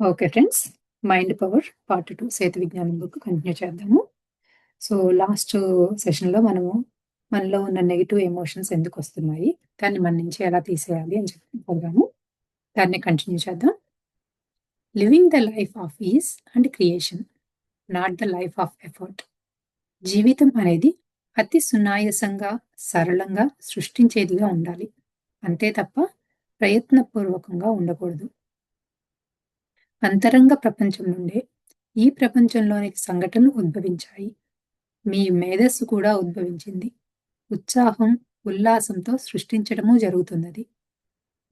Okay friends. Mind power part 2 Sethu Vignanam book continue చేద్దాము. So, last సెషన్‌లో మనము మనలో ఉన్న నెగెటివ్ ఎమోషన్స్ ఎందుకొస్తున్నాయి? దాన్ని మన నుంచి ఎలా తీసేయాలి అని చెప్పుకున్నాము. దాన్ని కంటిన్యూ చేద్దాం. Living the life of is and creation, not the life of effort. జీవితం అనేది అతి సునాయాసంగా, సరళంగా సృష్టించేదిగా ఉండాలి. అంతే తప్ప ప్రయత్నపూర్వకంగా ఉండకూడదు. అంతరంగ ప్రపంచం నుండే ఈ ప్రపంచంలోనికి సంఘటనలు ఉద్భవించాయి. మీ మేధస్సు కూడా ఉద్భవించింది. ఉత్సాహం, ఉల్లాసంతో సృష్టించడము జరుగుతున్నది.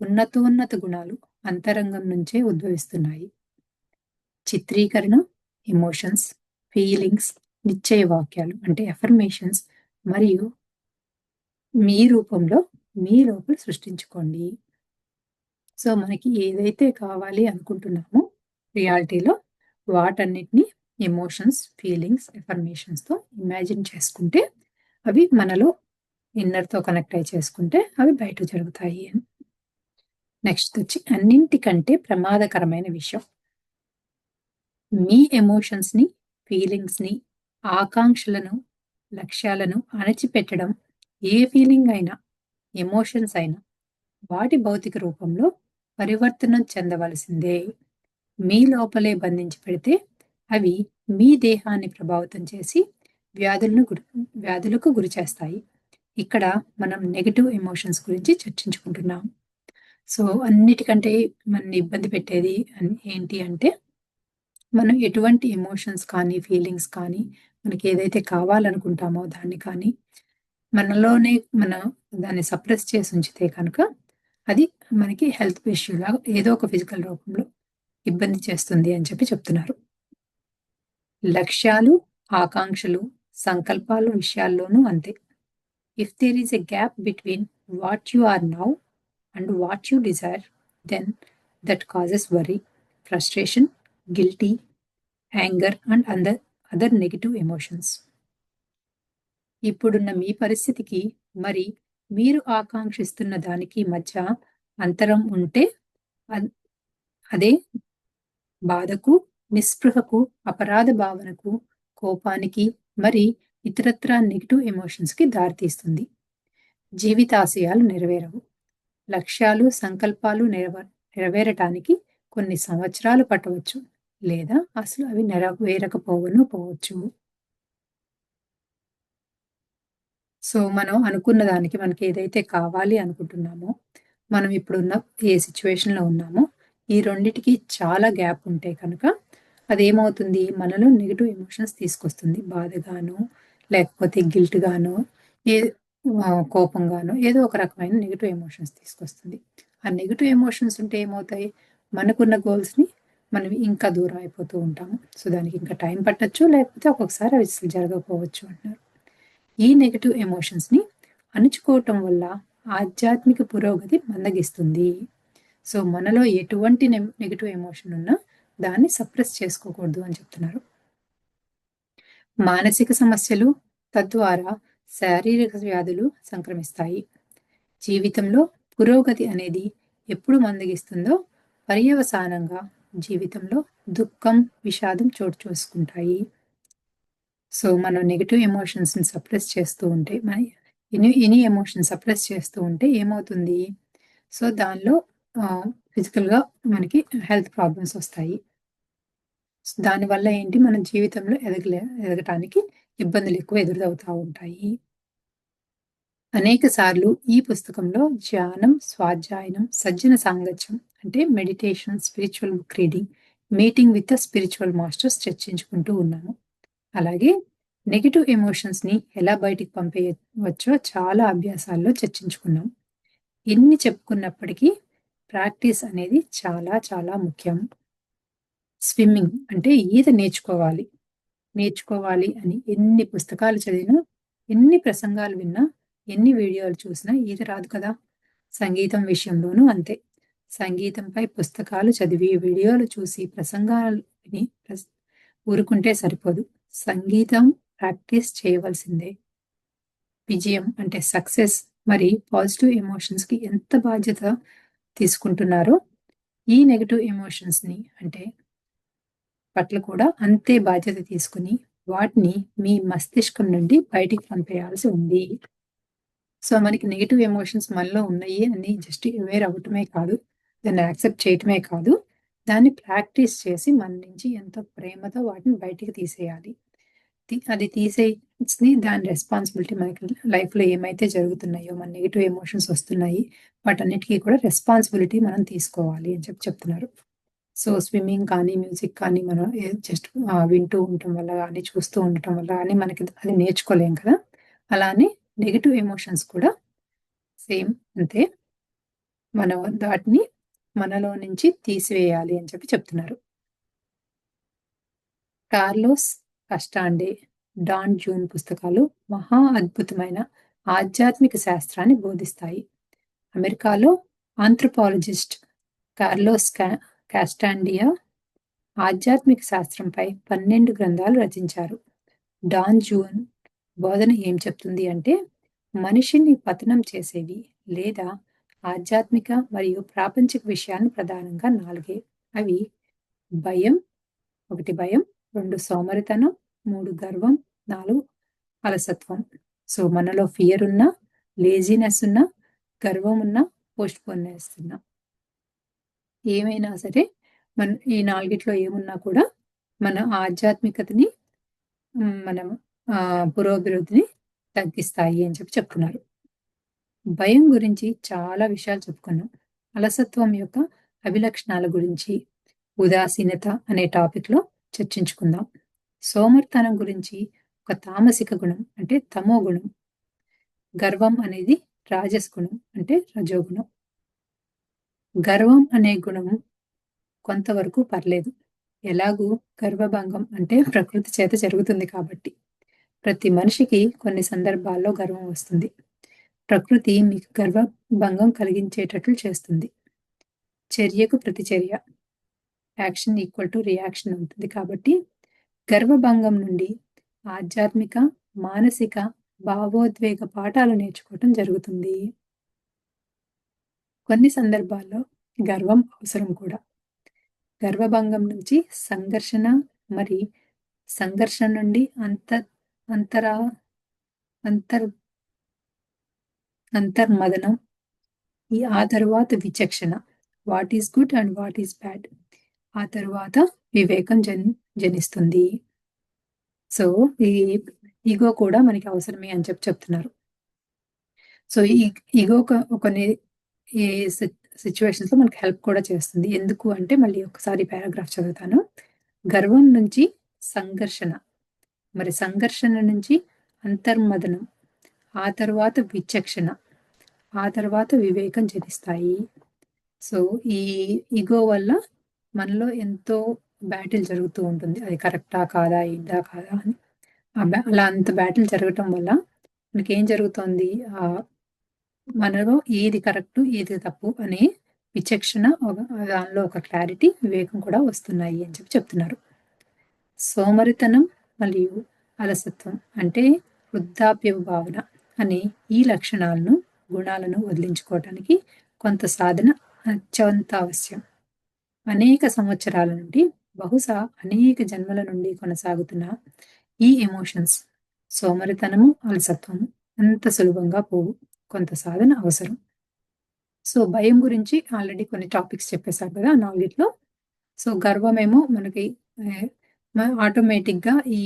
ఉన్నతోన్నత గుణాలు అంతరంగం నుంచే ఉద్భవిస్తున్నాయి. చిత్రీకరణ, ఎమోషన్స్, ఫీలింగ్స్, నిశ్చయ వాక్యాలు అంటే ఎఫర్మేషన్స్ మరియు మీ రూపంలో మీ లోపల సృష్టించుకోండి. సో, మనకి ఏదైతే కావాలి అనుకుంటున్నామో రియాలిటీలో వాటన్నిటిని ఎమోషన్స్, ఫీలింగ్స్, ఎఫర్మేషన్స్‌తో ఇమాజిన్ చేసుకుంటే అవి మనలో ఇన్నర్‌తో కనెక్ట్ అయ్యి చేసుకుంటే అవి బయట జరుగుతాయి అని. నెక్స్ట్ వచ్చి అన్నింటికంటే ప్రమాదకరమైన విషయం. మీ ఎమోషన్స్‌ని, ఫీలింగ్స్‌ని, ఆకాంక్షలను, లక్ష్యాలను అణచిపెట్టడం ఏ ఫీలింగ్ అయినా, ఎమోషన్స్ అయినా వాటి భౌతిక రూపంలో పరివర్తనం చెందవలసిందే. మీ లోపలే బంధించి పెడితే అవి మీ దేహాన్ని ప్రభావితం చేసి వ్యాధులకు గురి చేస్తాయి. ఇక్కడ మనం నెగెటివ్ ఎమోషన్స్ గురించి చర్చించుకుంటున్నాం. సో, అన్నిటికంటే మనని ఇబ్బంది పెట్టేది ఏంటి అంటే, మనం ఎటువంటి ఎమోషన్స్ కానీ, ఫీలింగ్స్ కానీ, మనకి ఏదైతే కావాలనుకుంటామో దాన్ని కానీ, మనలోనే మనం దాన్ని సప్రెస్ చేసి ఉంచితే కనుక, అది మనకి హెల్త్ ఇష్యూలాగా ఏదో ఒక ఫిజికల్ రూపంలో ఇబ్బంది చేస్తుంది అని చెప్తున్నారు. లక్ష్యాలు, ఆకాంక్షలు, సంకల్పాలు విషయాల్లోనూ అంతే. If there is a gap between what you are now and what you desire, then that causes worry, frustration, guilty, anger and other negative emotions. ఇప్పుడున్న మీ పరిస్థితికి మరి మీరు ఆకాంక్షిస్తున్న దానికి మధ్య అంతరం ఉంటే అదే బాధకు, నిస్పృహకు, అపరాధ భావనకు, కోపానికి మరి ఇతరత్రా నెగెటివ్ ఎమోషన్స్‌కి దారితీస్తుంది. జీవితాశయాలు నెరవేరవు. లక్ష్యాలు, సంకల్పాలు నెరవేరటానికి కొన్ని సంవత్సరాలు పట్టవచ్చు. లేదా అసలు అవి పోవచ్చు. సో, మనం అనుకున్న దానికి మనకి ఏదైతే కావాలి అనుకుంటున్నామో, మనం ఇప్పుడున్న ఏ సిట్యుయేషన్‌లో ఉన్నామో, ఈ రెండిటికి చాలా గ్యాప్ ఉంటే కనుక అదేమవుతుంది, మనలో నెగెటివ్ ఎమోషన్స్ తీసుకొస్తుంది. బాధగానో, లేకపోతే గిల్ట్‌గానో, ఏ కోపంగానో ఏదో ఒక రకమైన నెగెటివ్ ఎమోషన్స్ తీసుకొస్తుంది. ఆ నెగెటివ్ ఎమోషన్స్ ఉంటే ఏమవుతాయి, మనకున్న గోల్స్‌ని మనం ఇంకా దూరం అయిపోతూ ఉంటాము. సో, దానికి ఇంకా టైం పట్టొచ్చు, లేకపోతే ఒక్కొక్కసారి అవి అసలు జరగకపోవచ్చు అంటున్నారు. ఈ నెగెటివ్ ఎమోషన్స్‌ని అణుచుకోవటం వల్ల ఆధ్యాత్మిక పురోగతి మందగిస్తుంది. సో, మనలో ఎటువంటి నెగెటివ్ ఎమోషన్ ఉన్నా దాన్ని సప్రెస్ చేసుకోకూడదు అని చెప్తున్నారు. మానసిక సమస్యలు, తద్వారా శారీరక వ్యాధులు సంక్రమిస్తాయి. జీవితంలో పురోగతి అనేది ఎప్పుడు మందగిస్తుందో పర్యవసానంగా జీవితంలో దుఃఖం, విషాదం చోటు చేసుకుంటాయి. సో, మనం నెగెటివ్ ఎమోషన్స్‌ని సప్రెస్ చేస్తూ ఉంటే, ఎనీ ఎమోషన్ సప్రెస్ చేస్తూ ఉంటే ఏమవుతుంది? సో, దానిలో ఫిజికల్‌గా మనకి హెల్త్ ప్రాబ్లమ్స్ వస్తాయి. దానివల్ల ఏంటి, మన జీవితంలో ఎదగటానికి ఇబ్బందులు ఎక్కువ ఎదురవుతా ఉంటాయి. అనేక సార్లు ఈ పుస్తకంలో ధ్యానం, స్వాధ్యాయనం, సజ్జన సాంగత్యం అంటే meditation, spiritual book reading, meeting with the spiritual masters చర్చించుకుంటూ ఉన్నాము. అలాగే నెగెటివ్ ఎమోషన్స్‌ని ఎలా బయటికి పంపేయవచ్చో చాలా అభ్యాసాల్లో చర్చించుకున్నాం. ఎన్ని చెప్పుకున్నప్పటికీ ప్రాక్టీస్ అనేది చాలా చాలా ముఖ్యం. స్విమ్మింగ్ అంటే ఈత నేర్చుకోవాలి. నేర్చుకోవాలి అని ఎన్ని పుస్తకాలు చదివినా, ఎన్ని ప్రసంగాలు విన్నా, ఎన్ని వీడియోలు చూసినా ఈత రాదు కదా! సంగీతం విషయంలోనూ అంతే. సంగీతంపై పుస్తకాలు చదివి, వీడియోలు చూసి, ప్రసంగాలు విని ఊరుకుంటే సరిపోదు. సంగీతం ప్రాక్టీస్ చేయవలసిందే. విజయం అంటే సక్సెస్ మరి పాజిటివ్ ఎమోషన్స్‌కి ఎంత బాధ్యత తీసుకుంటున్నారో ఈ నెగెటివ్ ఎమోషన్స్‌ని అంటే పట్ల కూడా అంతే బాధ్యత తీసుకొని, వాటిని మీ మస్తిష్కం నుండి బయటికి పంపేయాల్సి ఉంది. సో, మనకి నెగెటివ్ ఎమోషన్స్ మనలో ఉన్నాయి అని జస్ట్ అవేర్ అవ్వటమే కాదు, దాన్ని యాక్సెప్ట్ చేయటమే కాదు, దాన్ని ప్రాక్టీస్ చేసి మన నుంచి ఎంతో ప్రేమతో వాటిని బయటికి తీసేయాలి. అది తీసేసి దాని రెస్పాన్సిబిలిటీ మనకి లైఫ్‌లో ఏమైతే జరుగుతున్నాయో, మన నెగెటివ్ ఎమోషన్స్ వస్తున్నాయి, వాటన్నిటికి కూడా రెస్పాన్సిబిలిటీ మనం తీసుకోవాలి అని చెప్తున్నారు. సో, స్విమ్మింగ్ కానీ, మ్యూజిక్ కానీ మనం జస్ట్ వింటూ ఉండటం వల్ల గానీ, చూస్తూ ఉండటం వల్ల గానీ మనకి అది నేర్చుకోలేం కదా! అలానే నెగెటివ్ ఎమోషన్స్ కూడా సేమ్ అంతే. మనం వాటిని మనలో నుంచి తీసివేయాలి అని చెప్తున్నారు. కార్లోస్ కస్టాండే, డాన్ జూన్ పుస్తకాలు మహా అద్భుతమైన ఆధ్యాత్మిక శాస్త్రాన్ని బోధిస్తాయి. అమెరికాలో ఆంథ్రోపాలజిస్ట్ కార్లోస్ కాస్టాండియా ఆధ్యాత్మిక శాస్త్రంపై 12 గ్రంథాలు రచించారు. డాన్ జూన్ బోధన ఏం చెప్తుంది అంటే, మనిషిని పతనం చేసేవి లేదా ఆధ్యాత్మిక మరియు ప్రాపంచిక విషయాలు ప్రధానంగా 4. అవి భయం, 1 భయం, 2 సోమరితనం, 3 గర్వం, 4 అలసత్వం. సో, మనలో ఫియర్ ఉన్నా, లేజీనెస్ ఉన్నా, గర్వం ఉన్నా, పోస్ట్‌పోన్‌నెస్ ఉన్నా, ఏమైనా సరే ఈ నాలుగిట్లో ఏమున్నా కూడా మన ఆధ్యాత్మికతని మనం పురోభివృద్ధిని తగ్గిస్తాయి అని చెప్తున్నారు. భయం గురించి చాలా విషయాలు చెప్పుకున్నాం. అలసత్వం యొక్క అభిలక్షణాల గురించి ఉదాసీనత అనే టాపిక్‌లో చర్చించుకుందాం. సోమరితనం గురించి ఒక తామసిక గుణం అంటే తమో గుణం. గర్వం అనేది రాజస్ గుణం అంటే రజోగుణం. గర్వం అనే గుణం కొంతవరకు పర్లేదు. ఎలాగూ గర్వభంగం అంటే ప్రకృతి చేత జరుగుతుంది కాబట్టి. ప్రతి మనిషికి కొన్ని సందర్భాల్లో గర్వం వస్తుంది. ప్రకృతి మీకు గర్వభంగం కలిగించేటట్లు చేస్తుంది. చర్యకు ప్రతిచర్య, యాక్షన్ ఈక్వల్ టు రియాక్షన్ ఉంటుంది కాబట్టి, గర్వభంగం నుండి ఆధ్యాత్మిక, మానసిక, భావోద్వేగ పాఠాలు నేర్చుకోవటం జరుగుతుంది. కొన్ని సందర్భాల్లో గర్వం అవసరం కూడా. గర్వభంగం నుంచి సంఘర్షణ మరి సంఘర్షణ నుండి అంతరా అంతర్ అంతర్మదనం. ఆ తరువాత విచక్షణ. What is good and what is bad. ఆ తరువాత వివేకం జనిస్తుంది. సో, ఈ ఇగో కూడా మనకి అవసరమే అని చెప్తున్నారు. సో, ఈ ఇగో కొన్ని ఈ సిట్యుయేషన్స్‌లో మనకు హెల్ప్ కూడా చేస్తుంది. ఎందుకు అంటే మళ్ళీ ఒకసారి పారాగ్రాఫ్ చదువుతాను. గర్వం నుంచి సంఘర్షణ, మరి సంఘర్షణ నుంచి అంతర్మదనం, ఆ తరువాత విచక్షణ, ఆ తర్వాత వివేకం జనిస్తాయి. సో, ఈ ఇగో వల్ల మనలో ఎంతో బ్యాటిల్ జరుగుతూ ఉంటుంది. అది కరెక్టా? కాదా? ఇదా? కాదా? అని. అలా అంత బ్యాటిల్ జరగటం వల్ల మనకేం జరుగుతోంది? మనలో ఏది కరెక్టు, ఏది తప్పు అనే విచక్షణ దానిలో ఒక క్లారిటీ, వివేకం కూడా వస్తున్నాయి అని చెప్తున్నారు. సోమరితనం మరియు అలసత్వం అంటే వృద్ధాప్యపు భావన అనే ఈ లక్షణాలను, గుణాలను వదిలించుకోవటానికి కొంత సాధన అత్యంత అవశ్యం. అనేక సంవత్సరాల నుండి, బహుశా అనేక జన్మల నుండి కొనసాగుతున్న ఈ ఎమోషన్స్ సోమరితనము, అలసత్వము అంత సులభంగా పోవు. కొంత సాధన అవసరం. సో, భయం గురించి ఆల్రెడీ కొన్ని టాపిక్స్ చెప్పేసారు కదా! నాలుగిట్లో. సో, గర్వమేమో మనకి ఆహ్, ఆటోమేటిక్‌గా ఈ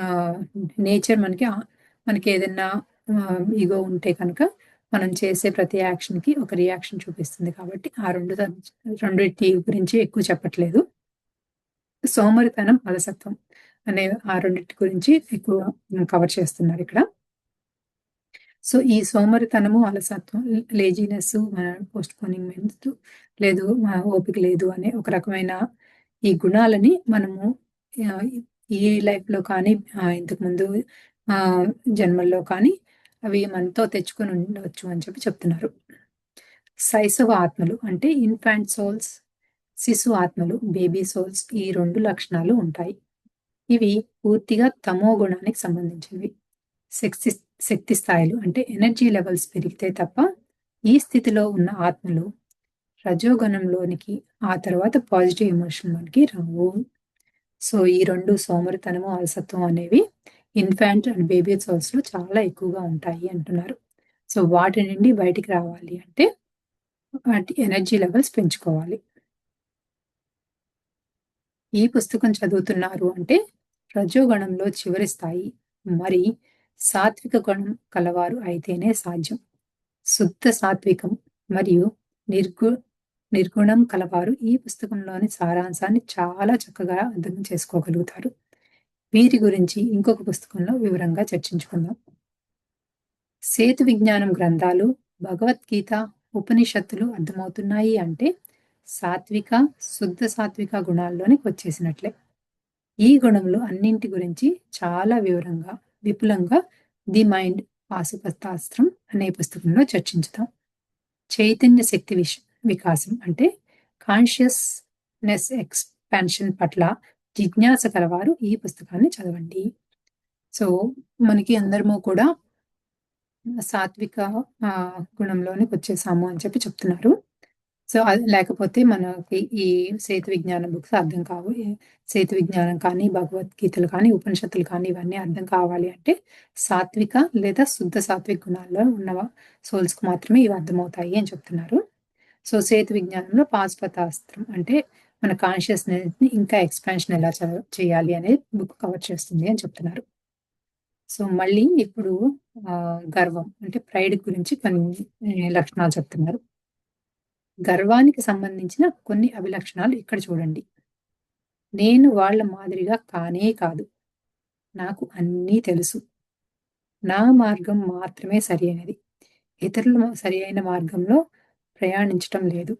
ఆహ్, నేచర్ మనకేదన్నా ఇగో ఉంటే కనుక మనం చేసే ప్రతి యాక్షన్‌కి ఒక రియాక్షన్ చూపిస్తుంది కాబట్టి, ఆ రెండిటి గురించి ఎక్కువ చెప్పట్లేదు. సోమరితనం, అలసత్వం అనే ఆ రెండిటి గురించి ఎక్కువ కవర్ చేస్తున్నారిక్కడ. సో, ఈ సోమరితనము, అలసత్వం, లేజీనెస్, పోస్ట్‌పోనింగ్‌మెంట్ లేదు, ఓపిక లేదు అనే ఒక రకమైన ఈ గుణాలని మనము ఆహ్, ఈ లైఫ్‌లో కానీ, ఇంతకుముందు ఆహ్, జన్మల్లో కానీ అవి మనతో తెచ్చుకొని ఉండొచ్చు అని చెప్తున్నారు. శైశవ ఆత్మలు అంటే ఇన్ఫాంట్ సోల్స్, శిశు ఆత్మలు, బేబీ సోల్స్ ఈ 2 లక్షణాలు ఉంటాయి. ఇవి పూర్తిగా తమో గుణానికి సంబంధించినవి. శక్తి శక్తి స్థాయిలు అంటే ఎనర్జీ లెవెల్స్ పెరిగితే తప్ప ఈ స్థితిలో ఉన్న ఆత్మలు రజోగుణంలోనికి ఆ తర్వాత పాజిటివ్ ఎమోషన్‌లోనికి రావు. సో, ఈ 2 సోమరితనము, అలసత్వం అనేవి ఇన్‌ఫాంట్ అండ్ బేబీ సోల్స్‌లో చాలా ఎక్కువగా ఉంటాయి అంటున్నారు. సో, వాటి నుండి బయటికి రావాలి అంటే వాటి ఎనర్జీ లెవెల్స్ పెంచుకోవాలి. ఈ పుస్తకం చదువుతున్నారు అంటే రజోగుణంలో చివరి స్థాయి మరి సాత్విక గుణం కలవారు అయితేనే సాధ్యం. శుద్ధ సాత్వికం మరియు నిర్గు నిర్గుణం కలవారు ఈ పుస్తకంలోని సారాంశాన్ని చాలా చక్కగా అర్థం చేసుకోగలుగుతారు. వీరి గురించి ఇంకొక పుస్తకంలో వివరంగా చర్చించుకుందాం. సేతు విజ్ఞానం గ్రంథాలు, భగవద్గీత, ఉపనిషత్తులు అర్థమవుతున్నాయి అంటే సాత్విక, శుద్ధ సాత్విక గుణాల్లోనికి వచ్చేసినట్లే. ఈ గుణములు అన్నింటి గురించి చాలా వివరంగా, విపులంగా 'ది మైండ్ పాశుపతాస్త్రం' అనే పుస్తకంలో చర్చించుదాం. చైతన్య శక్తి వికాసం అంటే కాన్షియస్‌నెస్ ఎక్స్‌పాన్షన్ పట్ల జిజ్ఞాస కలవారు ఈ పుస్తకాన్ని చదవండి. సో, మనకి అందరము కూడా సాత్విక గుణంలోనికొచ్చేసాము అని చెప్పి చెప్తున్నారు. సో, అది లేకపోతే మనకి ఈ సేతు విజ్ఞానం బుక్స్ అర్థం కావు. సేతు విజ్ఞానం కానీ, భగవద్గీతలు కానీ, ఉపనిషత్తులు కానీ ఇవన్నీ అర్థం కావాలి అంటే సాత్విక లేదా శుద్ధ సాత్విక గుణాల్లో ఉన్న సోల్స్‌కి మాత్రమే ఇవి అర్థమవుతాయి అని చెప్తున్నారు. సో, సేతు విజ్ఞానంలో పాశుపతాస్త్రం అంటే మన కాన్షియస్‌నెస్‌ని ఇంకా ఎక్స్‌పాన్షన్ ఎలా చేయాలి అనేది బుక్ కవర్ చేస్తుంది అని చెప్తున్నారు. సో, మళ్ళీ ఇప్పుడు గర్వం అంటే ప్రైడ్ గురించి కొన్ని లక్షణాలు చెప్తున్నారు. గర్వానికి సంబంధించిన కొన్ని అభిలక్షణాలు ఇక్కడ చూడండి. నేను వాళ్ళ మాదిరిగా కానే కాదు. నాకు అన్నీ తెలుసు. నా మార్గం మాత్రమే సరియైనది. ఇతరుల సరియైన మార్గంలో ప్రయాణించటం లేదు.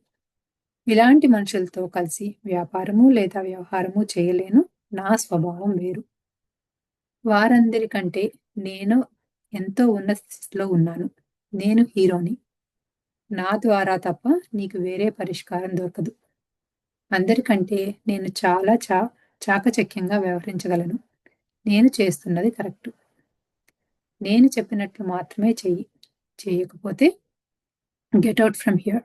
ఇలాంటి మనుషులతో కలిసి వ్యాపారము లేదా వ్యవహారము చేయలేను. నా స్వభావం వేరు. వారందరికంటే నేను ఎంతో ఉన్నత స్థితిలో ఉన్నాను. నేను హీరోని. నా ద్వారా తప్ప నీకు వేరే పరిష్కారం దొరకదు. అందరికంటే నేను చాలా చాకచక్యంగా వ్యవహరించగలను. నేను చేస్తున్నది కరెక్టు. నేను చెప్పినట్లు మాత్రమే చెయ్యి. చేయకపోతే గెట్ ఔట్ ఫ్రమ్ హియర్.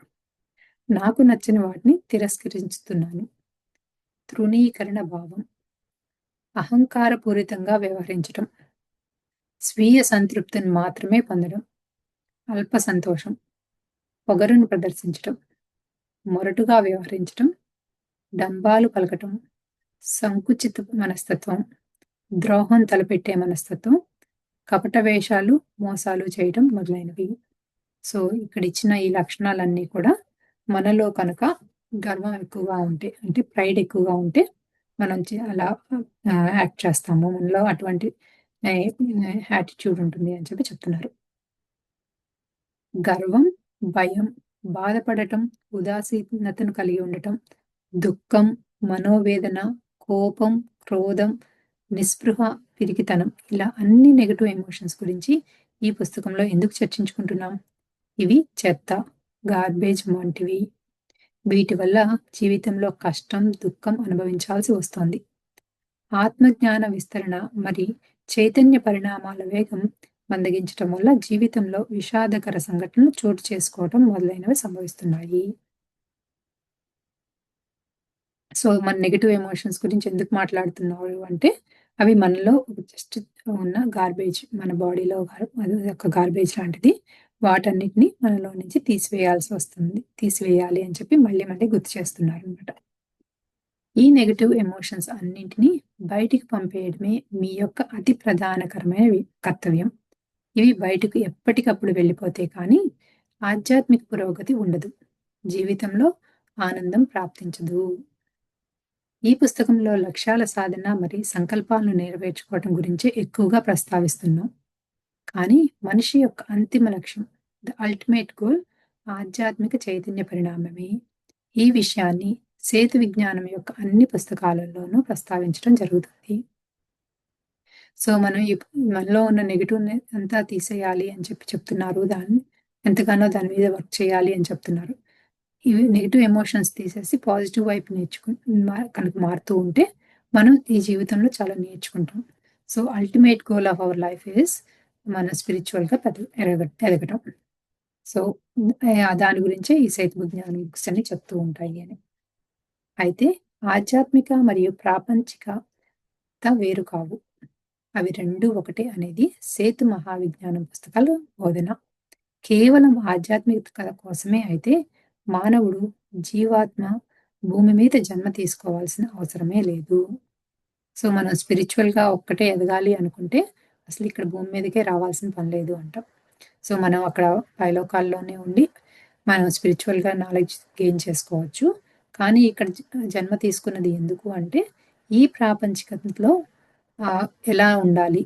నాకు నచ్చని వాటిని తిరస్కరించుతున్నాను. తృణీకరణ భావం. అహంకారపూరితంగా వ్యవహరించటం. స్వీయ సంతృప్తిని మాత్రమే పొందడం. అల్ప సంతోషం. పొగరును ప్రదర్శించటం. మొరటుగా వ్యవహరించటం. డంబాలు పలకటం. సంకుచిత మనస్తత్వం. ద్రోహం తలపెట్టే మనస్తత్వం. కపట వేషాలు, మోసాలు చేయటం మొదలైనవి. సో, ఇక్కడిచ్చిన ఈ లక్షణాలన్నీ కూడా మనలో కనుక గర్వం ఎక్కువగా ఉంటే, అంటే ప్రైడ్ ఎక్కువగా ఉంటే మనం అలా యాక్ట్ చేస్తాము. మనలో అటువంటి యాటిట్యూడ్ ఉంటుంది అని చెప్పి చెప్తున్నారు. గర్వం, భయం, బాధపడటం, ఉదాసీనతను కలిగి ఉండటం, దుఃఖం, మనోవేదన, కోపం, క్రోధం, నిస్పృహ, పిరికితనం ఇలా అన్ని నెగెటివ్ ఎమోషన్స్ గురించి ఈ పుస్తకంలో ఎందుకు చర్చించుకుంటున్నాం? ఇవి చెత్త, గార్బేజ్ వంటివి. వీటి వల్ల జీవితంలో కష్టం, దుఃఖం అనుభవించాల్సి వస్తోంది. ఆత్మజ్ఞాన విస్తరణ మరి చైతన్య పరిణామాల వేగం మందగించటం వల్ల జీవితంలో విషాదకర సంఘటనలు చోటు చేసుకోవటం మొదలైనవి సంభవిస్తున్నాయి. సో, మన నెగెటివ్ ఎమోషన్స్ గురించి ఎందుకు మాట్లాడుతున్నారు అంటే, అవి మనలో జస్ట్ ఉన్న గార్బేజ్ మన బాడీలో అది ఒక గార్బేజ్ లాంటిది. వాటన్నిటిని మనలో నుంచి తీసివేయాల్సి వస్తుంది. తీసివేయాలి అని చెప్పి మళ్ళీ మళ్ళీ గుర్తు చేస్తున్నారనమాట. ఈ నెగెటివ్ ఎమోషన్స్ అన్నింటిని బయటికి పంపేయడమే మీ యొక్క అతి ప్రధానకరమైన కర్తవ్యం. ఇవి బయటకు ఎప్పటికప్పుడు వెళ్ళిపోతే కానీ ఆధ్యాత్మిక పురోగతి ఉండదు. జీవితంలో ఆనందం ప్రాప్తించదు. ఈ పుస్తకంలో లక్ష్యాల సాధన మరి సంకల్పాలను నెరవేర్చుకోవటం గురించే ఎక్కువగా ప్రస్తావిస్తున్నాం. కానీ మనిషి యొక్క అంతిమ లక్ష్యం, ద అల్టిమేట్ గోల్ ఆధ్యాత్మిక చైతన్య పరిణామమే. ఈ విషయాన్ని సేతు విజ్ఞానం యొక్క అన్ని పుస్తకాలలోనూ ప్రస్తావించడం జరుగుతుంది. సో, మనం మనలో ఉన్న నెగెటివ్‌ని అంతా తీసేయాలి అని చెప్పి చెప్తున్నారు. ఎంతగానో దాని మీద వర్క్ చేయాలి అని చెప్తున్నారు. ఇవి నెగెటివ్ ఎమోషన్స్ తీసేసి పాజిటివ్ వైపు కనుక మారుతూ ఉంటే, మనం ఈ జీవితంలో చాలా నేర్చుకుంటాం. So, ultimate goal of our life is మన స్పిరిచ్యువల్‌గా ఎదగటం. సో, దాని గురించే ఈ సేతు జ్ఞానం బుక్స్ అని చెప్తూ ఉంటాయి అని. అయితే ఆధ్యాత్మిక మరియు ప్రాపంచికత వేరు కావు. అవి 2 ఒకటే అనేది సేతు మహావిజ్ఞానం పుస్తకాల బోధన. కేవలం ఆధ్యాత్మికత కోసమే అయితే మానవుడు, జీవాత్మ భూమి మీద జన్మ తీసుకోవాల్సిన అవసరమే లేదు. సో, మనం స్పిరిచ్యువల్‌గా ఒక్కటే ఎదగాలి అనుకుంటే అసలు ఇక్కడ భూమి మీదకే రావాల్సిన పని లేదు అంటాం. సో, మనం అక్కడ పైలోకాల్లోనే ఉండి మనం స్పిరిచ్యువల్‌గా నాలెడ్జ్ గెయిన్ చేసుకోవచ్చు. కానీ ఇక్కడ జన్మ తీసుకున్నది ఎందుకు అంటే ఈ ప్రాపంచికతలో ఎలా ఉండాలి?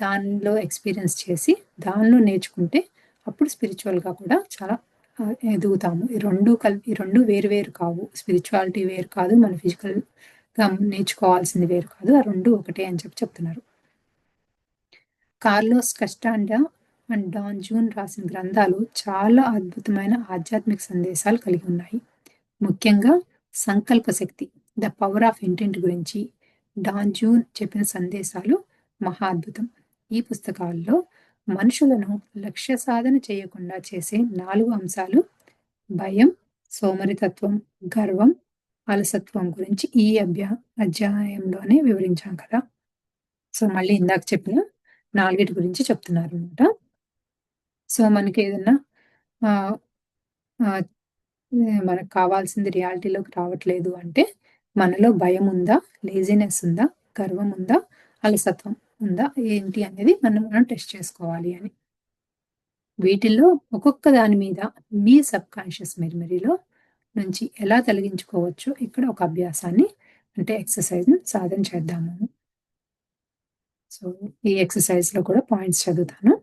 దానిలో ఎక్స్‌పీరియన్స్ చేసి దానిలో నేర్చుకుంటే అప్పుడు స్పిరిచ్యువల్‌గా కూడా చాలా ఎదుగుతాము. ఈ 2 వేరు వేరు కావు. స్పిరిచ్యువాలిటీ వేరు కాదు. మన ఫిజికల్‌గా నేర్చుకోవాల్సింది వేరు కాదు. ఆ 2 ఒకటే అని చెప్తున్నారు. కార్లోస్ కస్టాండా అండ్ డాన్ జూన్ రాసిన గ్రంథాలు చాలా అద్భుతమైన ఆధ్యాత్మిక సందేశాలు కలిగి ఉన్నాయి. ముఖ్యంగా సంకల్ప శక్తి, ద పవర్ ఆఫ్ ఇంటెంట్ గురించి డాన్ జూన్ చెప్పిన సందేశాలు మహా అద్భుతం. ఈ పుస్తకాల్లో మనుషులను లక్ష్య సాధన చేయకుండా చేసే 4 అంశాలు భయం, సోమరితత్వం, గర్వం, అలసత్వం గురించి ఈ అధ్యాయంలోనే వివరించాం కదా. సో, మళ్ళీ ఇందాక చెప్పిన 4 గురించి చెప్తున్నారనమాట. సో, మనకేదన్నా ఆహ్, ఆహ్, మనకు కావాల్సింది రియాలిటీలోకి రావట్లేదు అంటే, మనలో భయముందా? లేజినెస్ ఉందా? గర్వం ఉందా? అలసత్వం ఉందా? ఏంటి అనేది మనం టెస్ట్ చేసుకోవాలి అని. వీటిల్లో ఒక్కొక్క దాని మీద మీ సబ్‌కాన్షియస్ మెమరీలో నుంచి ఎలా తొలగించుకోవచ్చో ఇక్కడ ఒక అభ్యాసాన్ని అంటే ఎక్సర్‌సైజ్‌ని సాధన చేద్దాము. సో, ఈ ఎక్సర్‌సైజ్‌లో కూడా పాయింట్స్ చదువుతాను.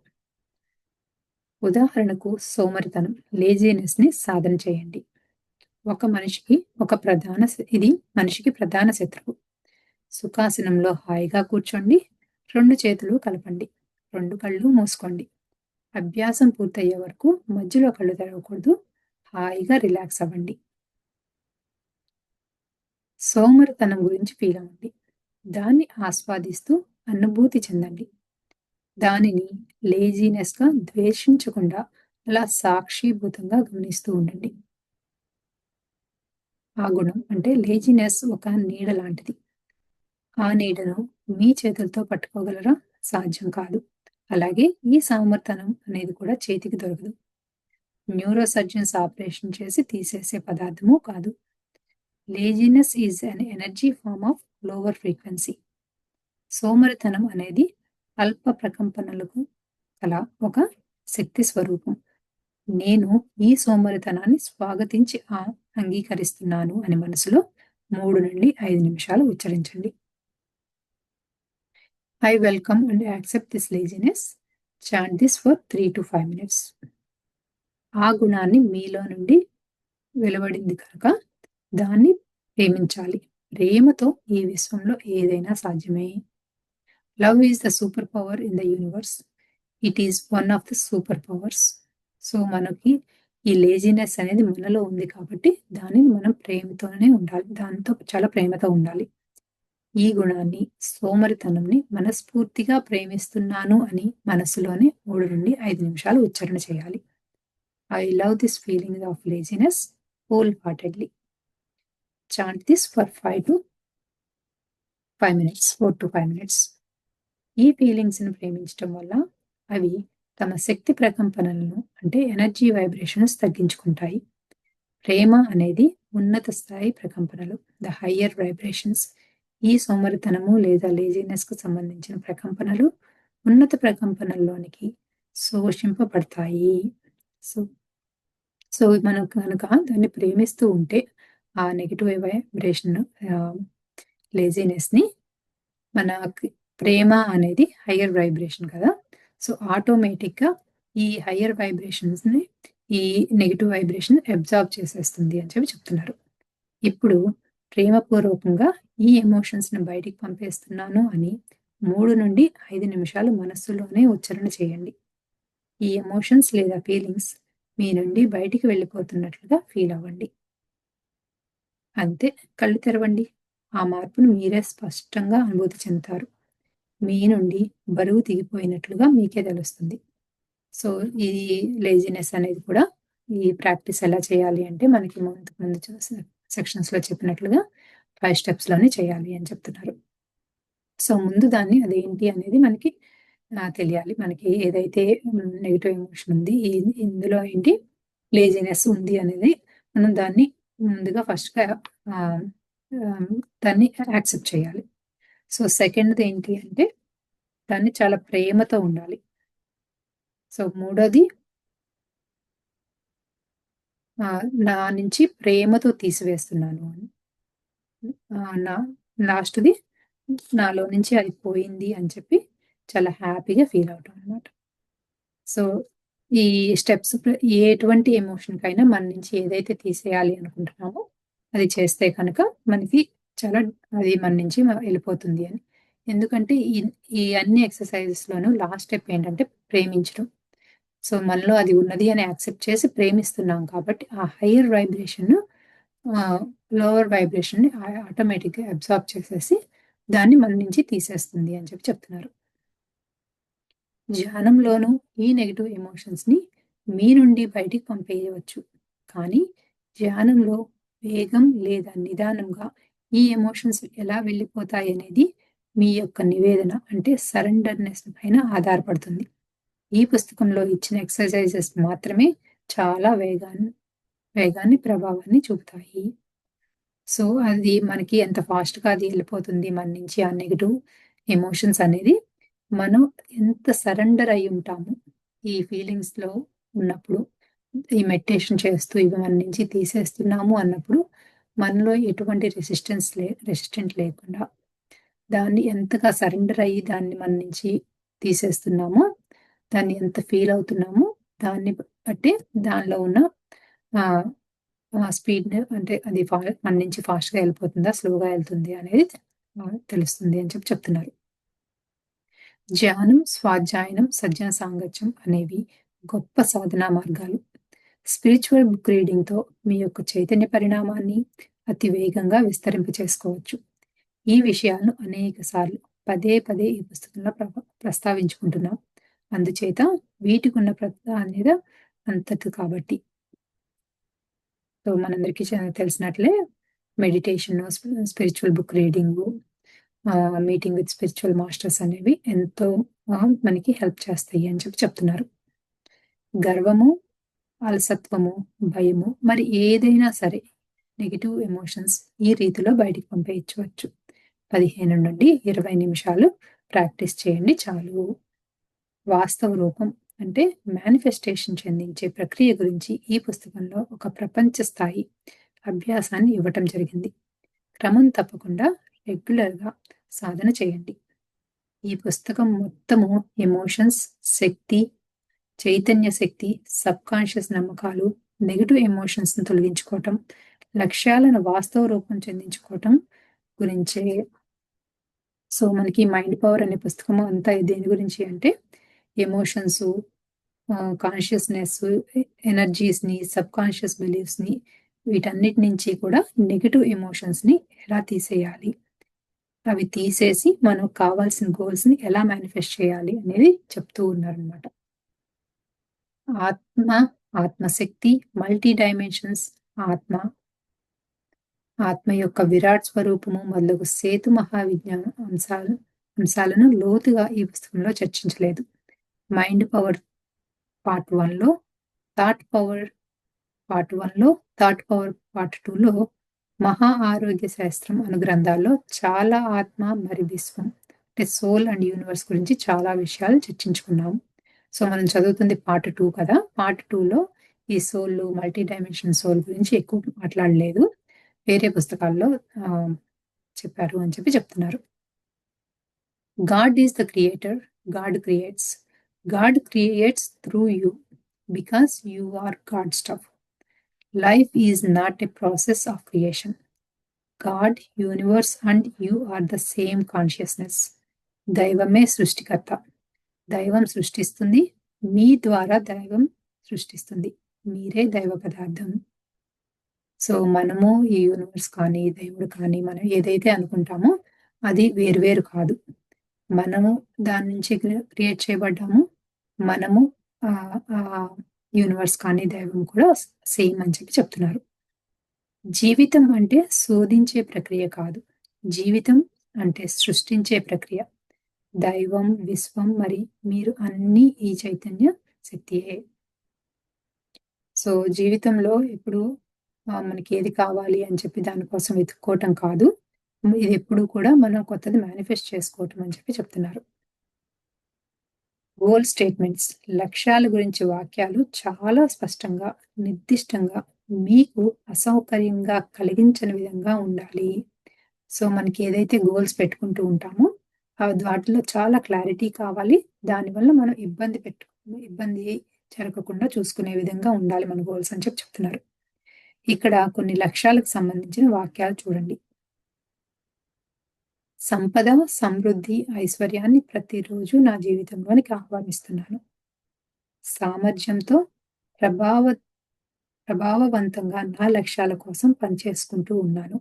ఉదాహరణకు సోమరితనం, లేజీనెస్‌ని సాధన చేయండి. ఒక మనిషికి ఇది మనిషికి ప్రధాన శత్రువు. సుఖాసనంలో హాయిగా కూర్చోండి. 2 చేతులు కలపండి. 2 కళ్ళు మూసుకోండి. అభ్యాసం పూర్తయ్యే వరకు మధ్యలో కళ్ళు తెరవకూడదు. హాయిగా రిలాక్స్ అవ్వండి. సోమరితనం గురించి ఫీల్ అవ్వండి. దాన్ని ఆస్వాదిస్తూ అనుభూతి చెందండి. దానిని లేజీనెస్‌గా ద్వేషించకుండా అలా సాక్షిభూతంగా గమనిస్తూ ఉండండి. ఆ గుణం అంటే లేజీనెస్ ఒక నీడ లాంటిది. ఆ నీడను మీ చేతులతో పట్టుకోగలరా? సాధ్యం కాదు. అలాగే ఈ సోమరితనం అనేది కూడా చేతికి దొరకదు. న్యూరో సర్జన్స్ ఆపరేషన్ చేసి తీసేసే పదార్థము కాదు. Laziness is an energy form of lower frequency. సోమరితనం అనేది అల్ప ప్రకంపనలకు కల ఒక శక్తి స్వరూపం. నేను ఈ సోమరితనాన్ని స్వాగతించి అంగీకరిస్తున్నాను అని మనసులో 3-5 నిమిషాలు ఉచ్చరించండి. I welcome and accept this laziness. Chant this for 3 to 5 minutes. ఆ గుణాన్ని మీలో నుండి వెలువడింది కనుక దాన్ని ప్రేమించాలి. ప్రేమతో ఈ విశ్వంలో ఏదైనా సాధ్యమే. Love is the super power in the universe. It is one of the super powers. So, మనకి ఈ లేజినెస్ అనేది మనలో ఉంది కాబట్టి దానిని మనం ప్రేమతోనే ఉండాలి. దాంతో చాలా ప్రేమతో ఉండాలి. ఈ గుణాన్ని, సోమరితనంని మనస్ఫూర్తిగా ప్రేమిస్తున్నాను అని మనసులోనే 3-5 నిమిషాలు ఉచ్చారణ చేయాలి. I love this feeling of laziness whole heartedly. Chant this for 4-5 minutes. ఈ ఫీలింగ్స్‌ని ప్రేమించటం వల్ల అవి తమ శక్తి ప్రకంపనలను అంటే ఎనర్జీ వైబ్రేషన్స్ తగ్గించుకుంటాయి. ప్రేమ అనేది ఉన్నత స్థాయి ప్రకంపనలు, ద హయ్యర్ వైబ్రేషన్స్. ఈ సోమరితనము లేదా లేజినెస్‌కు సంబంధించిన ప్రకంపనలు ఉన్నత ప్రకంపనల్లోనికి శోషింపబడతాయి. సో, మనం కనుక దాన్ని ప్రేమిస్తూ ఉంటే ఆ నెగెటివ్ వైబ్రేషన్ లేజినెస్‌ని మనకి ప్రేమ అనేది హయ్యర్ వైబ్రేషన్ కదా! సో, ఆటోమేటిక్‌గా ఈ హయ్యర్ వైబ్రేషన్స్‌ని ఈ నెగెటివ్ వైబ్రేషన్ అబ్జార్బ్ చేసేస్తుంది అని చెప్తున్నారు. ఇప్పుడు ప్రేమపూర్వకంగా ఈ ఎమోషన్స్‌ని బయటికి పంపేస్తున్నాను అని 3-5 నిమిషాలు మనస్సులోనే ఉచ్చారణ చేయండి. ఈ ఎమోషన్స్ లేదా ఫీలింగ్స్ మీ నుండి బయటికి వెళ్ళిపోతున్నట్లుగా ఫీల్ అవ్వండి. అంతే, కళ్ళు తెరవండి. ఆ మార్పును మీరే స్పష్టంగా అనుభూతి చెందుతారు. మీ నుండి బరువు దిగిపోయినట్లుగా మీకే తెలుస్తుంది. సో, ఈ లేజినెస్ అనేది కూడా ఈ ప్రాక్టీస్ ఎలా చేయాలి అంటే మనకి ముందు సెక్షన్స్‌లో చెప్పినట్లుగా 5 స్టెప్స్‌లోనే చేయాలి అని చెప్తున్నారు. సో, ముందు దాన్ని అదేంటి అనేది మనకి తెలియాలి. మనకి ఏదైతే నెగెటివ్ ఎమోషన్ ఉంది, ఇందులో ఏంటి లేజినెస్ ఉంది అనేది మనం దాన్ని ముందుగా ఫస్ట్‌గా ఆహ్, ఆహ్, దాన్ని యాక్సెప్ట్ చేయాలి. సో, సెకండ్‌ది ఏంటి అంటే దాన్ని చాలా ప్రేమతో ఉండాలి. సో, మూడోది నా నుంచి ప్రేమతో తీసివేస్తున్నాను అని. నా లాస్ట్‌ది నాలో నుంచి అది పోయింది అని చెప్పి చాలా హ్యాపీగా ఫీల్ అవుతాం అనమాట. సో, ఈ స్టెప్స్ ఎటువంటి ఎమోషన్‌కైనా మన నుంచి ఏదైతే తీసేయాలి అనుకుంటున్నామో, అది చేస్తే కనుక మనకి చాలా అది మన నుంచి ఎళ్ళిపోతుంది అని. ఎందుకంటే ఈ అన్ని ఎక్సర్‌సైజెస్‌లోనూ లాస్ట్ స్టెప్ ఏంటంటే ప్రేమించడం. సో, మనలో అది ఉన్నది అని యాక్సెప్ట్ చేసి ప్రేమిస్తున్నాం కాబట్టి, ఆ హైయర్ వైబ్రేషన్‌ను లోవర్ వైబ్రేషన్‌ని ఆటోమేటిక్‌గా అబ్సార్బ్ చేసేసి, దాన్ని మన నుంచి తీసేస్తుంది అని చెప్పి చెప్తున్నారు. ధ్యానంలోనూ ఈ నెగెటివ్ ఎమోషన్స్‌ని మీ నుండి బయటికి పంపేయవచ్చు. కానీ ధ్యానంలో వేగం లేదా నిదానంగా ఈ ఎమోషన్స్ ఎలా వెళ్ళిపోతాయనేది మీ యొక్క నివేదన అంటే సరెండర్‌నెస్ పైన ఆధారపడుతుంది. ఈ పుస్తకంలో ఇచ్చిన ఎక్సర్‌సైజెస్ మాత్రమే చాలా వేగాన్ని ప్రభావాన్ని చూపుతాయి. సో, అది మనకి ఎంత ఫాస్ట్‌గా అది ఎళ్ళిపోతుంది మన నుంచి ఆ నెగెటివ్ ఎమోషన్స్ అనేది, మనం ఎంత సరెండర్ అయ్యి ఉంటాము. ఈ ఫీలింగ్స్‌లో ఉన్నప్పుడు, ఈ మెడిటేషన్ చేస్తూ ఇవి మన నుంచి తీసేస్తున్నాము అన్నప్పుడు, మనలో ఎటువంటి రెసిస్టెంట్ లేకుండా, దాన్ని ఎంతగా సరెండర్ అయ్యి దాన్ని మన నుంచి తీసేస్తున్నామో, దాన్ని ఎంత ఫీల్ అవుతున్నామో, దాన్ని బట్టి దానిలో ఉన్న ఆహ్ స్పీడ్ అంటే అది మన నుంచి ఫాస్ట్‌గా ఎళ్ళిపోతుందా? స్లోగా ఎళ్తుంది అనేది తెలుస్తుంది అని చెప్పి చెప్తున్నారు. ధ్యానం, స్వాధ్యాయనం, సజ్జన సాంగత్యం అనేవి గొప్ప సాధనా మార్గాలు. స్పిరిచ్యువల్ బుక్ రీడింగ్‌తో మీ యొక్క చైతన్య పరిణామాన్ని అతి వేగంగా విస్తరింపచేసుకోవచ్చు. ఈ విషయాలను అనేక సార్లు పదే పదే ఈ పుస్తకంలో ప్రస్తావించుకుంటున్నాం. అందుచేత వీటికున్న ప్రాధాన్యత అంతటి కాబట్టి. సో, మనందరికీ తెలిసినట్లే meditation, spiritual book reading, meeting with spiritual masters అనేవి ఎంతో మనకి హెల్ప్ చేస్తాయి అని చెప్పి చెప్తున్నారు. గర్వము, అలసత్వము, భయము మరి ఏదైనా సరే నెగెటివ్ ఎమోషన్స్ ఈ రీతిలో బయటికి పంపేయచ్చు. 15-20 నిమిషాలు ప్రాక్టీస్ చేయండి చాలు. వాస్తవ రూపం అంటే మేనిఫెస్టేషన్ చెందించే ప్రక్రియ గురించి ఈ పుస్తకంలో ఒక ప్రపంచ స్థాయి అభ్యాసాన్ని ఇవ్వటం జరిగింది. క్రమం తప్పకుండా రెగ్యులర్‌గా సాధన చేయండి. ఈ పుస్తకం మొత్తము ఎమోషన్స్, శక్తి, చైతన్య శక్తి, సబ్‌కాన్షియస్ నమ్మకాలు, నెగెటివ్ ఎమోషన్స్‌ని తొలగించుకోవటం, లక్ష్యాలను వాస్తవ రూపం చెందించుకోవటం గురించే. సో, మనకి 'మైండ్ పవర్' అనే పుస్తకము అంతా దేని గురించి అంటే ఎమోషన్సు, కాన్షియస్‌నెస్, ఎనర్జీస్‌ని, సబ్‌కాన్షియస్ బిలీఫ్స్‌ని వీటన్నిటి నుంచి కూడా నెగెటివ్ ఎమోషన్స్‌ని ఎలా తీసేయాలి? అవి తీసేసి మనకు కావాల్సిన గోల్స్‌ని ఎలా మేనిఫెస్ట్ చేయాలి అనేది చెప్తూ ఉన్నారనమాట. ఆత్మ, ఆత్మశక్తి, మల్టీ డైమెన్షన్స్, ఆత్మ, ఆత్మ యొక్క విరాట్ స్వరూపము మొదలగు సేతు మహావిజ్ఞాన అంశాలను లోతుగా ఈ పుస్తకంలో చర్చించలేదు. మైండ్ పవర్ పార్ట్ 1లో, థాట్ పవర్ పార్ట్ 1లో, థాట్ పవర్ పార్ట్ 2లో, మహా ఆరోగ్య శాస్త్రం అను గ్రంథాల్లో చాలా ఆత్మ మరి విశ్వం అంటే సోల్ అండ్ యూనివర్స్ గురించి చాలా విషయాలు చర్చించుకున్నాము. సో, మనం చదువుతుంది పార్ట్ 2 కదా! పార్ట్ 2లో ఈ సోల్, మల్టీ డైమెన్షన్ సోల్ గురించి ఎక్కువ మాట్లాడలేదు. వేరే పుస్తకాల్లో ఆహ్, చెప్పారు అని చెప్పి చెప్తున్నారు. God is the creator. God creates. God creates through you because you are God stuff. Life is not a process of creation. God, universe and you are the same consciousness. దైవమే సృష్టికర్త. దైవం సృష్టిస్తుంది. మీ ద్వారా దైవం సృష్టిస్తుంది. మీరే దైవ పదార్థం. సో, మనము ఈ యూనివర్స్ కానీ, దేవుడు కానీ, మనం ఏదైతే అనుకుంటామో అది వేరు వేరు కాదు. మనము దాని నుంచి క్రియేట్ చేయబడ్డాము. మనము ఆహ్, ఆహ్, యూనివర్స్ కానీ, దైవం కూడా సేమ్ అని చెప్పి చెప్తున్నారు. జీవితం అంటే శోధించే ప్రక్రియ కాదు. జీవితం అంటే సృష్టించే ప్రక్రియ. దైవం, విశ్వం మరి మీరు అన్నీ ఈ చైతన్య శక్తియే. సో, జీవితంలో ఇప్పుడు మనకి ఏది కావాలి అని చెప్పి దానికోసం వెతుక్కోవటం కాదు. ఇదెప్పుడూ కూడా మనం కొత్తది మేనిఫెస్ట్ చేసుకోవటం అని చెప్పి చెప్తున్నారు. గోల్ స్టేట్మెంట్స్ లక్ష్యాల గురించి వాక్యాలు చాలా స్పష్టంగా, నిర్దిష్టంగా, మీకు అసౌకర్యంగా కలిగించని విధంగా ఉండాలి. సో, మనకి ఏదైతే గోల్స్ పెట్టుకుంటూ ఉంటామో, వాటిలో చాలా క్లారిటీ కావాలి. దానివల్ల మనం ఇబ్బంది జరగకుండా చూసుకునే విధంగా ఉండాలి మన గోల్స్ అని చెప్పి చెప్తున్నారు. ఇక్కడ కొన్ని లక్ష్యాలకు సంబంధించిన వాక్యాలు చూడండి. సంపద, సమృద్ధి, ఐశ్వర్యాన్ని ప్రతిరోజు నా జీవితంలోనికి ఆహ్వానిస్తున్నాను. సామర్థ్యంతో ప్రభావ ప్రభావవంతంగా నా లక్ష్యాల కోసం పనిచేసుకుంటూ ఉన్నాను.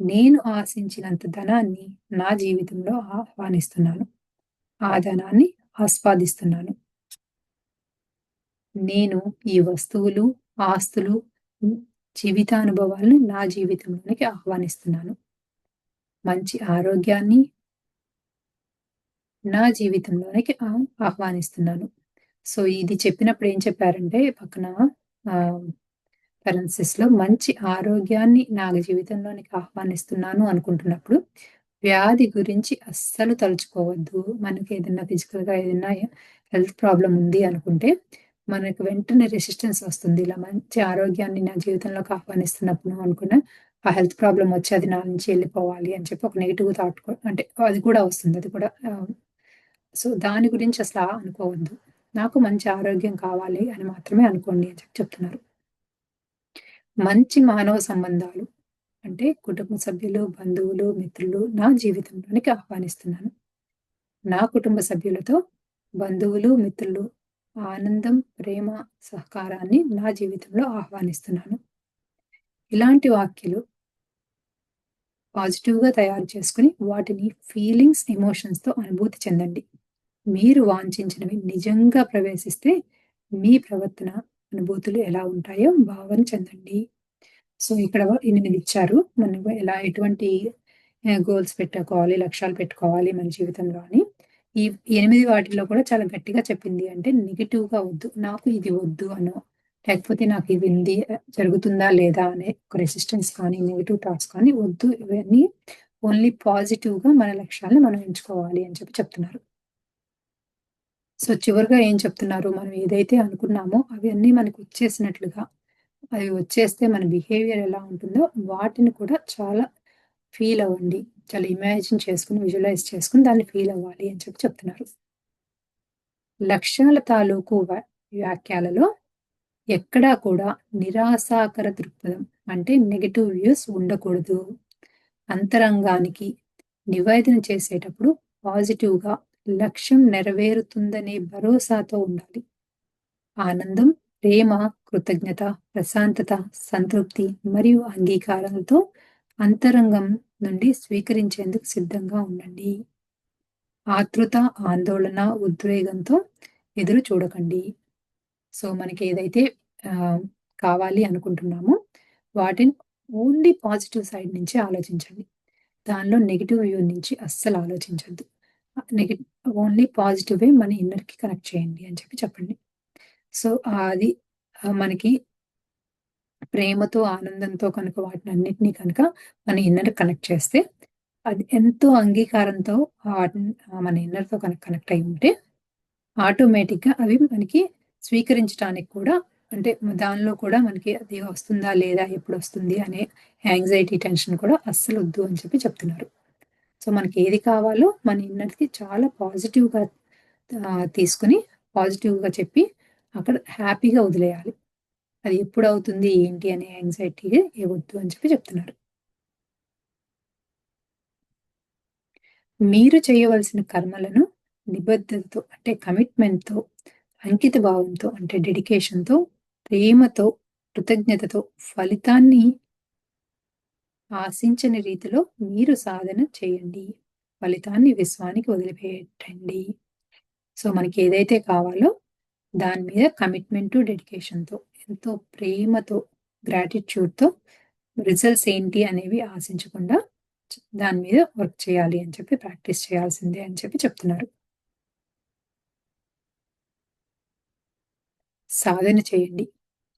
నేను ఆశించినంత ధనాన్ని నా జీవితంలో ఆహ్వానిస్తున్నాను. ఆ ధనాన్ని ఆస్వాదిస్తున్నాను. నేను ఈ వస్తువులు, ఆస్తులు, హ్మ్, జీవితానుభవాలను నా జీవితంలోనికి ఆహ్వానిస్తున్నాను. మంచి ఆరోగ్యాన్ని నా జీవితంలోనికి ఆహ్వానిస్తున్నాను. సో, ఇది చెప్పినప్పుడు ఏం చెప్పారంటే పక్కన ఆహ్, పారెంథసిస్‌లో మంచి ఆరోగ్యాన్ని నా జీవితంలోనికి ఆహ్వానిస్తున్నాను అనుకుంటున్నప్పుడు, వ్యాధి గురించి అస్సలు తలుచుకోవద్దు. మనకేదన్నా ఫిజికల్‌గా ఏదన్నా హెల్త్ ప్రాబ్లమ్ ఉంది అనుకుంటే, మనకు వెంటనే రెసిస్టెన్స్ వస్తుంది. ఇలా మంచి ఆరోగ్యాన్ని నా జీవితంలోకి ఆహ్వానిస్తున్నప్పుడు అనుకున్న, ఆ హెల్త్ ప్రాబ్లమ్ వచ్చి అది నా నుంచి ఎళ్ళిపోవాలి అని చెప్పి ఒక నెగెటివ్ థాట్ అంటే అది కూడా వస్తుంది. అది కూడా సో, దాని గురించి అసల అనుకోవద్దు. నాకు మంచి ఆరోగ్యం కావాలి అని మాత్రమే అనుకోండి అని చెప్పి చెప్తున్నారు. మంచి మానవ సంబంధాలు అంటే కుటుంబ సభ్యులు, బంధువులు, మిత్రులు నా జీవితంలోనికి ఆహ్వానిస్తున్నాను. నా కుటుంబ సభ్యులతో, బంధువులు, మిత్రులు ఆనందం, ప్రేమ, సహకారాన్ని నా జీవితంలో ఆహ్వానిస్తున్నాను. ఇలాంటి వాక్యాలు పాజిటివ్‌గా తయారు చేసుకొని వాటిని ఫీలింగ్స్, ఎమోషన్స్‌తో అనుభూతి చెందండి. మీరు వాంఛించినవి నిజంగా ప్రవేశిస్తే మీ ప్రవర్తన, అనుభూతులు ఎలా ఉంటాయో భావన చెందండి. సో, ఇక్కడ 8 ఇచ్చారు. మనం ఎలా ఎటువంటి గోల్స్ పెట్టుకోవాలి, లక్ష్యాలు పెట్టుకోవాలి మన జీవితంలో అని. ఈ 8 వాటిల్లో కూడా చాలా గట్టిగా చెప్పింది అంటే నెగెటివ్‌గా వద్దు. నాకు ఇది వద్దు అనో, లేకపోతే నాకు ఇది ఉంది జరుగుతుందా లేదా అనే ఒక రెసిస్టెన్స్ కానీ, నెగెటివ్ థాట్స్ కానీ వద్దు. ఇవన్నీ ఓన్లీ పాజిటివ్‌గా మన లక్ష్యాలను మనం ఎంచుకోవాలి అని చెప్పి చెప్తున్నారు. సో, చివరగా ఏం చెప్తున్నారు? మనం ఏదైతే అనుకున్నామో అవన్నీ మనకొచ్చేసినట్లుగా, అవి వచ్చేస్తే మన బిహేవియర్ ఎలా ఉంటుందో వాటిని కూడా చాలా ఫీల్ అవ్వండి. చాలా ఇమాజిన్ చేసుకొని, విజువలైజ్ చేసుకొని దాన్ని ఫీల్ అవ్వాలి అని చెప్పి చెప్తున్నారు. లక్ష్యాల తాలూకు వ్యాఖ్యలలో ఎక్కడా కూడా నిరాశాకర దృక్పథం అంటే నెగెటివ్ వ్యూస్ ఉండకూడదు. అంతరంగానికి నివేదన చేసేటప్పుడు పాజిటివ్‌గా లక్ష్యం నెరవేరుతుందనే భరోసాతో ఉండాలి. ఆనందం, ప్రేమ, కృతజ్ఞత, ప్రశాంతత, సంతృప్తి మరియు అంగీకారాలతో అంతరంగం నుండి స్వీకరించేందుకు సిద్ధంగా ఉండండి. ఆతృత, ఆందోళన, ఉద్వేగంతో ఎదురు చూడకండి. సో, మనకి ఏదైతే ఆహ్, కావాలి అనుకుంటున్నామో వాటిని ఓన్లీ పాజిటివ్ సైడ్ నుంచి ఆలోచించండి. దానిలో నెగెటివ్ వ్యూ నుంచి అస్సలు ఆలోచించొద్దు. నెగె ఓన్లీ పాజిటివే మన ఇన్నర్‌కి కనెక్ట్ చేయండి అని చెప్పి చెప్పండి. సో, అది మనకి ప్రేమతో, ఆనందంతో కనుక వాటినన్నిటిని కనుక మన ఇన్నర్‌కి కనెక్ట్ చేస్తే, అది ఎంతో అంగీకారంతో మన ఇన్నర్‌తో కనుక కనెక్ట్ అయ్యి ఉంటే, ఆటోమేటిక్‌గా అవి మనకి స్వీకరించటానికి కూడా అంటే దానిలో కూడా మనకి అది వస్తుందా? లేదా? ఎప్పుడొస్తుంది? అనే యాంగ్జైటీ, టెన్షన్ కూడా అస్సలొద్దు అని చెప్పి చెప్తున్నారు. సో, మనకి ఏది కావాలో మన ఇన్నర్‌కి చాలా పాజిటివ్‌గా తీసుకొని, పాజిటివ్‌గా చెప్పి అక్కడ హ్యాపీగా వదిలేయాలి. అది ఎప్పుడవుతుంది, ఏంటి అనే యాంగ్జైటీ వద్దు అని చెప్పి చెప్తున్నారు. మీరు చేయవలసిన కర్మలను నిబద్ధతతో అంటే కమిట్మెంట్‌తో, అంకిత భావంతో అంటే డెడికేషన్‌తో, ప్రేమతో, కృతజ్ఞతతో ఫలితాన్ని ఆశించని రీతిలో మీరు సాధన చేయండి. ఫలితాన్ని విశ్వానికి వదిలిపెట్టండి. సో, మనకి ఏదైతే కావాలో దాని మీద కమిట్మెంట్, డెడికేషన్‌తో, ఎంతో ప్రేమతో, గ్రాటిట్యూడ్‌తో రిజల్ట్స్ ఏంటి అనేవి ఆశించకుండా దాని మీద వర్క్ చేయాలి అని చెప్పి, ప్రాక్టీస్ చేయాల్సిందే అని చెప్పి చెప్తున్నారు. సాధన చేయండి.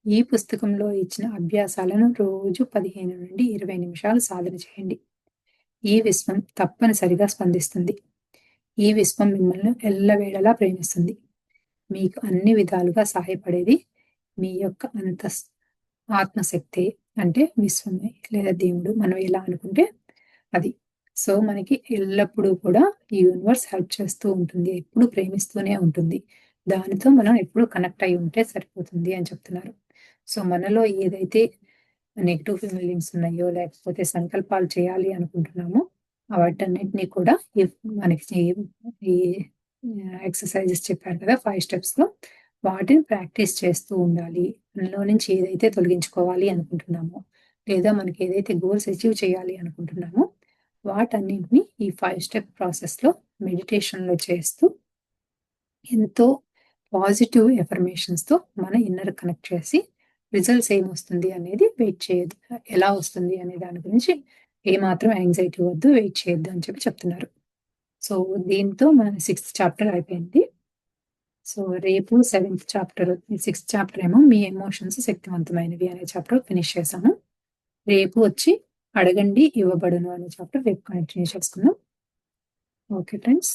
ఈ పుస్తకంలో ఇచ్చిన అభ్యాసాలను రోజు 15-20 నిమిషాలు సాధన చేయండి. ఈ విశ్వం తప్పనిసరిగా స్పందిస్తుంది. ఈ విశ్వం మిమ్మల్ని ఎల్లవేళలా ప్రేమిస్తుంది. మీకు అన్ని విధాలుగా సహాయపడేది మీ యొక్క ఆత్మశక్తే. అంటే విశ్వమే లేదా దేవుడు మనం ఎలా అనుకుంటే అది. సో, మనకి ఎల్లప్పుడూ కూడా ఈ యూనివర్స్ హెల్ప్ చేస్తూ ఉంటుంది. ఎప్పుడు ప్రేమిస్తూనే ఉంటుంది. దానితో మనం ఎప్పుడు కనెక్ట్ అయ్యి ఉంటే సరిపోతుంది అని చెప్తున్నారు. సో, మనలో ఏదైతే నెగెటివ్ ఫీలింగ్స్ ఉన్నాయో, లేకపోతే సంకల్పాలు చేయాలి అనుకుంటున్నామో, వాటన్నిటిని కూడా మనకి ఈ ఎక్సర్‌సైజెస్ చెప్పారు కదా! 5 స్టెప్స్‌లో వాటిని ప్రాక్టీస్ చేస్తూ ఉండాలి. మనలో నుంచి ఏదైతే తొలగించుకోవాలి అనుకుంటున్నామో, లేదా మనకి ఏదైతే గోల్స్ అచీవ్ చేయాలి అనుకుంటున్నామో, వాటన్నింటిని ఈ 5 స్టెప్ ప్రాసెస్‌లో మెడిటేషన్‌లో చేస్తూ ఎంతో పాజిటివ్ ఎఫర్మేషన్స్‌తో మన ఇన్నర్ కనెక్ట్ చేసి రిజల్ట్స్ ఏమొస్తుంది అనేది వెయిట్ చేయొద్దు. ఎలా వస్తుంది అనే దాని గురించి ఏమాత్రం యాంగ్జైటీ వద్దు, వెయిట్ చేయొద్దు అని చెప్పి చెప్తున్నారు. సో, దీంతో మన సిక్స్త్ చాప్టర్ అయిపోయింది. సో, రేపు సెవెంత్ చాప్టర్, సిక్స్త్ చాప్టర్ ఏమో మీ ఎమోషన్స్ శక్తివంతమైనవి అనే చాప్టర్ ఫినిష్ చేశాము. రేపు వచ్చి అడగండి ఇవ్వబడును అనే చాప్టర్ రేపు కంటిన్యూ చేసుకుందాం. Okay friends.